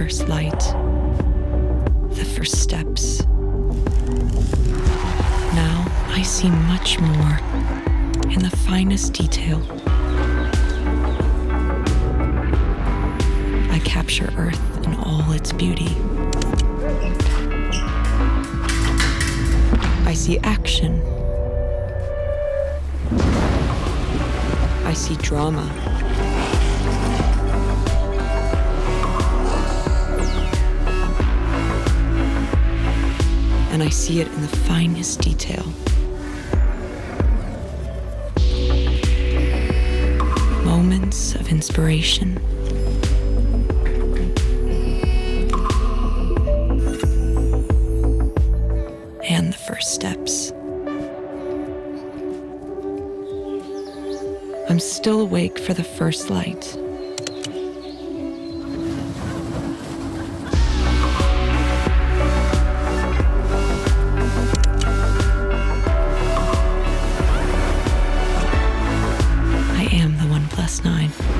first light, the first steps. Now I see much more in the finest detail. I capture Earth in all its beauty. I see action. I see drama. And I see it in the finest detail. Moments of inspiration. And the first steps. I'm still awake for the first light. I am the OnePlus 9.